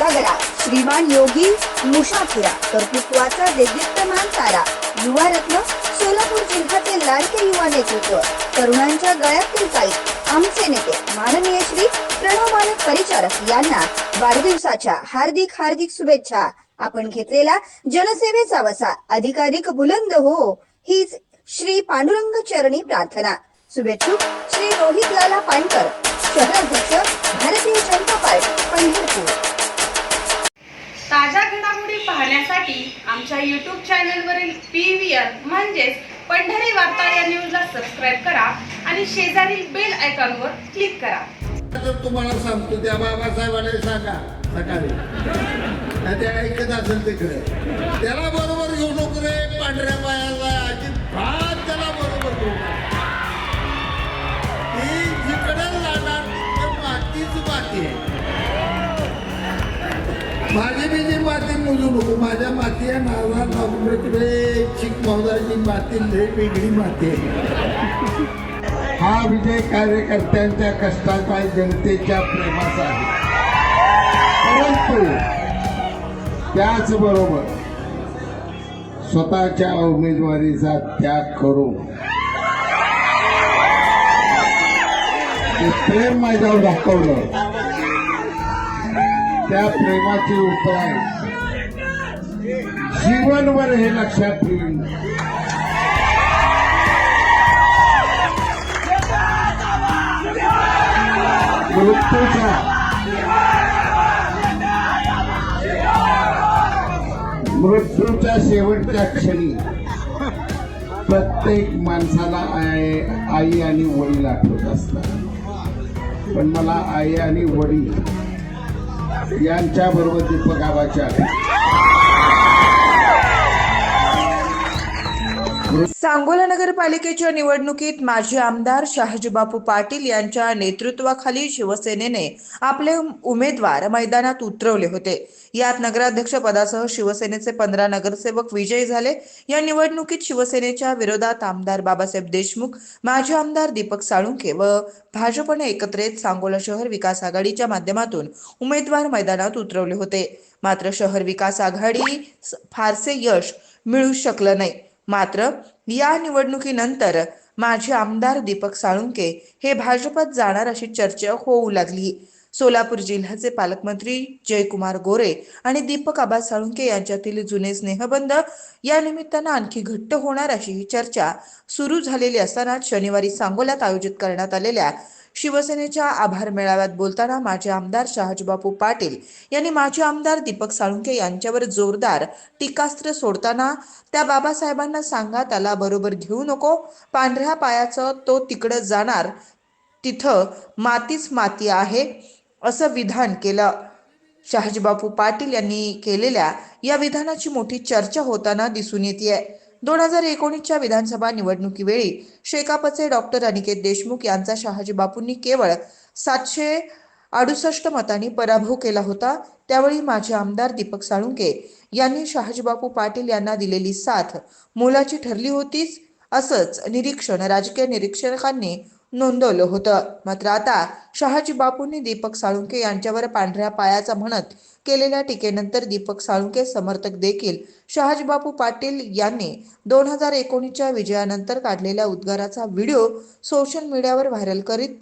उजागरा श्रीमान योगी मुशाफिरा कर्तृत्वाचा देदीप्यमान तारा युवा रत्न सोलापूर जिल्ह्याचे लाडके युवा नेतृत्व तरुणांच्या गळ्यातील पाईप आमचे नेते माननीय श्री प्रणव मानक परिचारक यांना वाढदिवसाच्या हार्दिक हार्दिक शुभेच्छा। आपण घेतलेला जनसेवेचा वसा अधिकाधिक बुलंद हो हीच श्री पांडुरंग चरणी प्रार्थना। शुभेच्छुक श्री रोहित लाला पानकर, शहराध्यक्ष भारतीय जनता पार्टी पंढरपूर। ताज्या घडामोडी पाहण्यासाठी आमच्या YouTube चॅनलवरील PVR म्हणजेच पंढरी वार्ता या न्यूजला सबस्क्राइब करा आणि शेजारील बेल आयकॉनवर क्लिक करा। तर तुम्हाला सांगतो त्या बाबासाहेबाला सांगा सकाळी ते ऐकत असेल तिकडे त्याला बरोबर घेऊ नको रे पांढऱ्या पायाला अजिबात त्याला बरोबर घेऊ ती जिकडे जाणार ते मातीच माती आहे। माझी बी जी माती मोजू नको, माझ्या माती आहे नावा नॉर्मकडे चिक मौदाची माती वेगळी माती आहे। हा विजय कार्यकर्त्यांच्या कष्टाचा जनतेच्या प्रेमाचा आहे, परंतु त्याचबरोबर स्वतःच्या उमेदवारीचा त्याग करून प्रेम माझ्यावर दाखवलं, त्या प्रेमाचे उपाय जीवनभर हे लक्षात ठेवून मृत्यूच्या शेवटच्या क्षणी प्रत्येक माणसाला आई आणि वडील आठवत असतात, पण मला आई आणि वडील यांच्या बरोबर दीपक आबाच्या सांगोला नगरपालिकेच्या निवडणुकीत माजी आमदार शहाजीबापू पाटील यांच्या नेतृत्वाखाली शिवसेनेने आपले उमेदवार मैदानात उतरवले होते। यात नगराध्यक्ष पदासह शिवसेनेचे 15 नगरसेवक विजयी झाले। या निवडणुकीत शिवसेनेच्या विरोधात आमदार बाबासाहेब देशमुख, माजी आमदार दीपक साळुंखे व भाजपने एकत्र येत सांगोला शहर विकास आघाडीच्या माध्यमातून उमेदवार मैदानात उतरवले होते। मात्र शहर विकास आघाडी फारसे यश मिळू शकलं नाही। मात्र या निवडणुकीनंतर माजी आमदार दीपक साळुंखे हे भाजपात जाणार अशी चर्चा होऊ लागली। सोलापूर जिल्ह्याचे पालकमंत्री जयकुमार गोरे आणि दीपक आबा साळुंखे यांच्यातील जुने स्नेहबंध या निमित्तानं आणखी घट्ट होणार अशी चर्चा सुरू झालेली असताना शनिवारी सांगोल्यात आयोजित करण्यात आलेल्या शिवसेनेच्या आभार मेळाव्यात बोलताना माजी आमदार शहाजीबापू पाटील यांनी माजी आमदार दीपक साळुंखे यांच्यावर जोरदार टीकास्त्र सोडताना त्या बाबासाहेबांना सांगा त्याला बरोबर घेऊ नको, पांढऱ्या पायाचं तो तिकडं जाणार, तिथं मातीच माती आहे असं विधान केलं। शहाजीबापू पाटील यांनी केलेल्या या विधानाची मोठी चर्चा होताना दिसून येते। 2019च्या विधानसभा निवडणुकीवेळी शेकापचे डॉक्टर अनिकेत देशमुख यांचा शहाजीबापूंनी केवळ 768 मतांनी पराभव केला होता। त्यावेळी माजी आमदार दीपक साळुंखे यांनी शहाजीबापू पाटील यांना दिलेली साथ मोलाची ठरली होतीच असंच निरीक्षण राजकीय निरीक्षकांनी नोंदवलं होतं। मात्र आता शहाजीबापूंनी दीपक साळुंखे यांच्यावर पांढऱ्या पायाचा म्हणत केलेल्या टीकेनंतर दीपक साळुंखे समर्थक देखील शहाजीबापू पाटील यांनी 2019च्या विजयानंतर काढलेल्या उद्गाराचा व्हिडिओ सोशल मीडियावर व्हायरल करीत